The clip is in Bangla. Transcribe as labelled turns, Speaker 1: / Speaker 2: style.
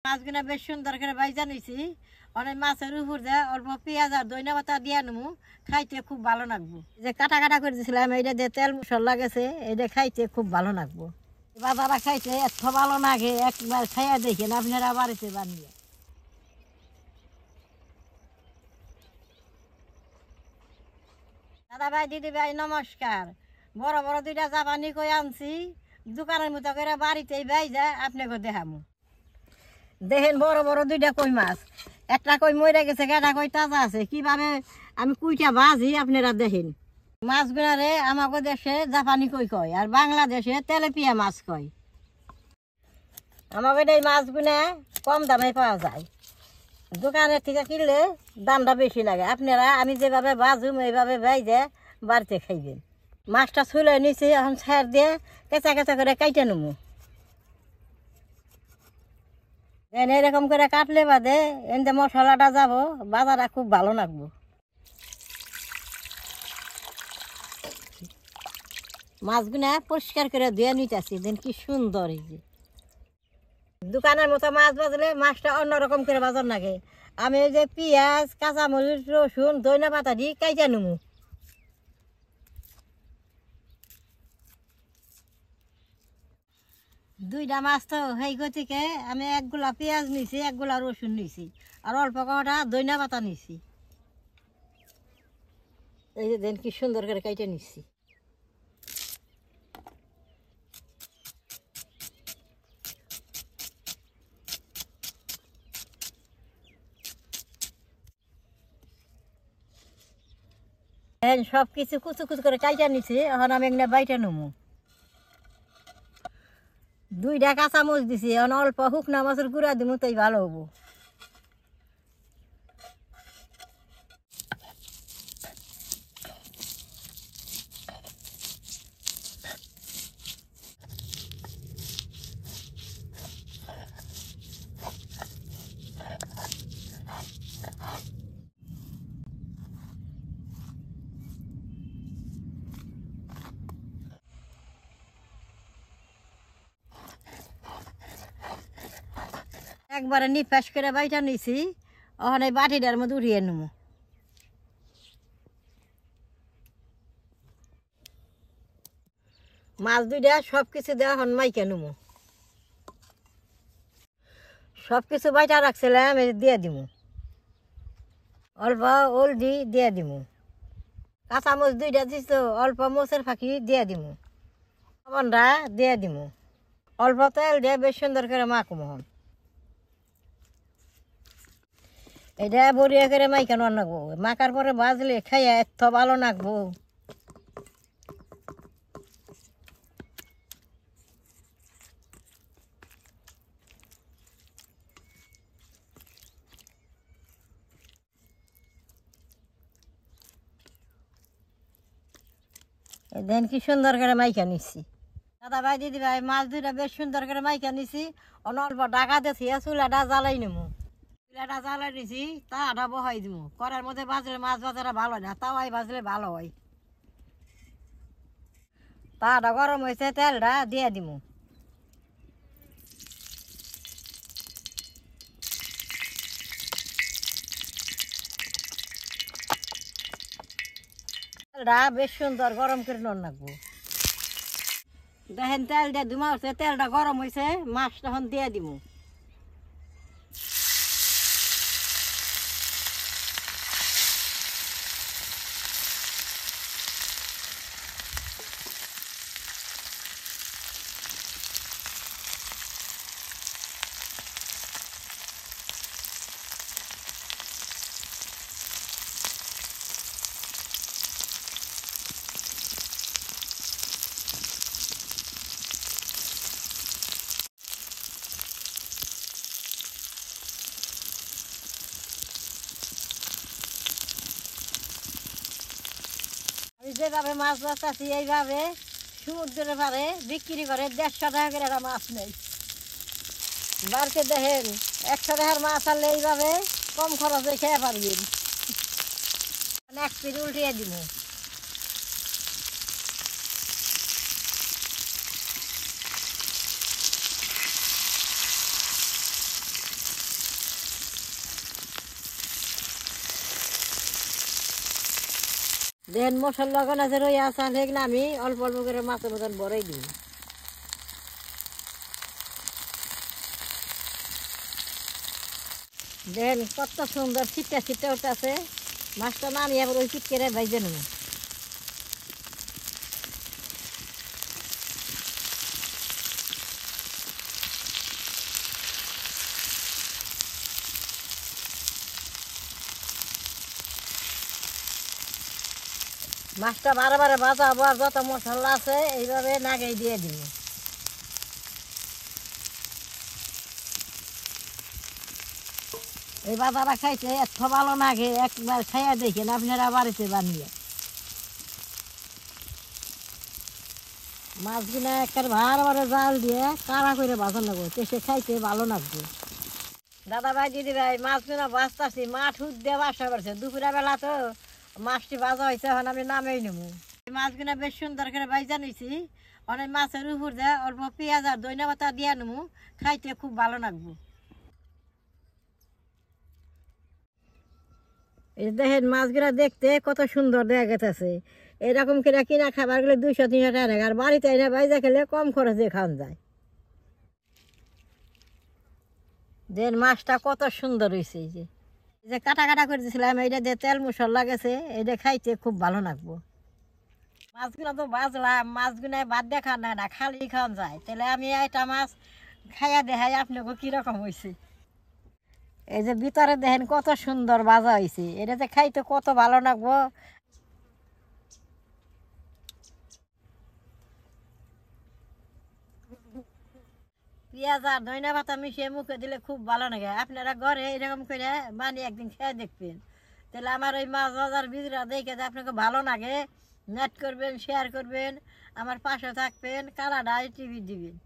Speaker 1: মাছগুলো বেশ সুন্দর করে ভাইজা নিছি। অনেক মাছের উপর দিয়ে অল্প পেঁয়াজ আর ধনিয়া পাতা দিয়ে নেবো, খাইতে খুব ভালো লাগবো। যে কাটা কাটা করে দিয়েছিলাম এইটা দিয়ে তেল মশলা গেছে, এইটা খাইতে খুব ভালো লাগবো। বাজারা খাইতে এত ভালো লাগে, একবার খাইয়া দেখেন আপনারা বাড়িতে বানিয়ে। দাদা ভাই দিদি ভাই নমস্কার। বড় বড় দুইটা জাপানি কই আনছি, দোকানের মতো করে বাড়িতেই ভাইজা আপনাকে দেখামু। দেখেন বড় বড় দুইটা কই মাছ, একটা কই মরে গেছে, একটা কই তাজা আছে। কিভাবে আমি কুইটা ভাজি আপনারা দেখেন। মাছগুলারে আমাকে দেশে জাপানি কই কয়, আর বাংলাদেশে তেলাপিয়া মাছ কয়। আমাকে এই মাছগুলা কম দামে পাওয়া যায়, দোকানের থেকে কিনলে দামটা বেশি লাগে। আপনারা আমি যেভাবে ভাজুম এইভাবে ভাইজে বাড়িতে খাইবেন। মাছটা ছুলে নিছি, এখন ছাড় দিয়ে কেঁচা কেঁচা করে কাইটে নেবো। এরকম করে কাটলে বাদে এতে মশলাটা যাব, বাজারটা খুব ভালো লাগবো। মাছগুলা পরিষ্কার করে ধুয়ে নিতেছি, দেন কি সুন্দর এই যে। দোকানের মতো মাছ বাজলে মাছটা অন্যরকম করে বাজার লাগে। আমি এই যে পেঁয়াজ, কাঁচামরিচ, রসুন, ধনিয়া পাতা দিয়ে কাইটা নেবো। দুইটা মাছ তো সেই গতিকে আমি একগুলা পেঁয়াজ নিছি, একগুলা রসুন নিছি, আর অল্প কটা ধনিয়া পাতা নিছি। এই যে দেন কি সুন্দর করে কাইটে নিচ্ছি। সব কিছু কুচু কুচু করে কাইটা নিছি, এখন আমি এখানে বাইটা নেবো। দুইটা কাঁচামরিচ দিছি, এখন অল্প শুকনা মাছের গুঁড়া দিব, তাই ভালো হবো। একবারে নিফাস করে বাইটা নিছি, ওখানে বাটিটার মধ্যে উঠিয়ে নেবো। মাছ দুইটা সব কিছু দেওয়া এখন মাইকে নেবো। সব কিছু বাইটা রাখছিলাম, দিয়ে দিব। অল্প হলদি দিয়ে দিব, কাঁচামরিচ দুইটা দিছো, অল্প মরিচের ফাঁকি দিয়ে দিব, লবণটা দিয়ে দিব, অল্প তেল দিয়ে বেশ সুন্দর করে মাখবো। এটা বড়িয়া করে মাইকানো নাকবো, মাখার পরে ভাজলে খাইয়া এত ভালো নাকবো। দেন কি সুন্দর করে মাইকা নিচ্ছি। দাদা ভাই দিদি ভাই মাছ দুইটা বেশ সুন্দর করে মাইকা নিছি, অল্প ডাকা দিয়েছি, চুলাটা জ্বালাই নেবো। চুলাটা জ্বালাই নিছি, তাটা বহাই দিব। কড়ার মধ্যে ভাজলে মাছ ভাজাটা ভালো হয় না, তাওয়াই ভাজলে ভালো হয়। তাটা গরম হয়েছে, তেলটা দিয়ে দিব। তেলটা বেশ সুন্দর গরম করে রাখবো। দেখেন তেলটা ধুমা হচ্ছে, তেলটা গরম হয়েছে, মাছ তখন দিয়ে দিব। যেভাবে মাছ বাঁচাচ্ছি এইভাবে সমুদ্রের পারে বিক্রি করে 150 টাকা করে একটা মাছ নেই। বাড়িতে দেখেন 100 টাকার মাছ আনলে এইভাবে কম খরচে খেয়ে পারবেন। এক পিস উল্টিয়ে দিব। দেখেন মশলা গনা যে রয়ে আছে সেগুলো আমি অল্প অল্প করে মাছের মতন বড়াই দিই। দেখেন কত সুন্দর ছিটটা ছিটটা উঠতেছে। মাছটা নামিয়ে আবার ওই চিটকেরে ভাইজে নেব। মাছটা বারে বারে ভাজাবো আর যত মশলা আছে এইভাবে নাগাই দিয়ে দিব। এই বাজারা খাইতে এত ভালো লাগে, একবার খাইয়া দেখেন আপনারা বাড়িতে বানিয়ে। মাছগুলো একটা ভালো ভালো জাল দিয়ে কাড়া করে ভাজা লাগবে, সে খাইতে ভালো লাগবে। দাদা ভাই দিদি ভাই মাছগুলো বাঁচতেছি, মাঠ হুদ দিয়ে বাসা করছে দুপুরের বেলা তো মাছটি ভাজা হয়েছে, এখন আমি নামেই নেব। মাছগুলো বেশ সুন্দর করে ভাজা নিয়েছি, অনেক মাছের উপর দিয়ে অল্প পেঁয়াজ আর ধনিয়া পাতা দিয়ে নেবো, খাইতে খুব ভালো লাগবে। এই দেখেন মাছগুলো দেখতে কত সুন্দর দেখা গেছে। এরকম করে কিনা খাবারগুলো 200-300 টাকা, আর বাড়িতে এনে বাইজা খেলে কম খরচে খাওয়া যায়। দেখেন মাছটা কত সুন্দর হয়েছে। এই যে কাটা কাটা করে দিয়েছিলাম, এইটা দিয়ে তেল মশলা গেছে, এইটা খাইতে খুব ভালো লাগবো। মাছগুলো তো বাজলাম, মাছগুলো বাদ দিয়ে খাওয়া না, খালি খাওয়া যায়। তাহলে আমি একটা মাছ খাইয়া দেখাই আপনাকে কীরকম হয়েছে। এই যে ভিতরে দেখেন কত সুন্দর ভাজা হয়েছে, এটা যে খাইতে কত ভালো লাগবো। পেঁয়াজ আর ধনিয়া পাতা মিশিয়ে মুখে দিলে খুব ভালো লাগে। আপনারা ঘরে এরকম করে বানিয়ে একদিন খেয়ে দেখবেন, তাহলে আমার ওই মাছ ভাজার ভিডিওটা দেখে যে আপনাকে ভালো লাগে, নেট করবেন, শেয়ার করবেন, আমার পাশে থাকবেন, কানাডায় টিভি দিবেন।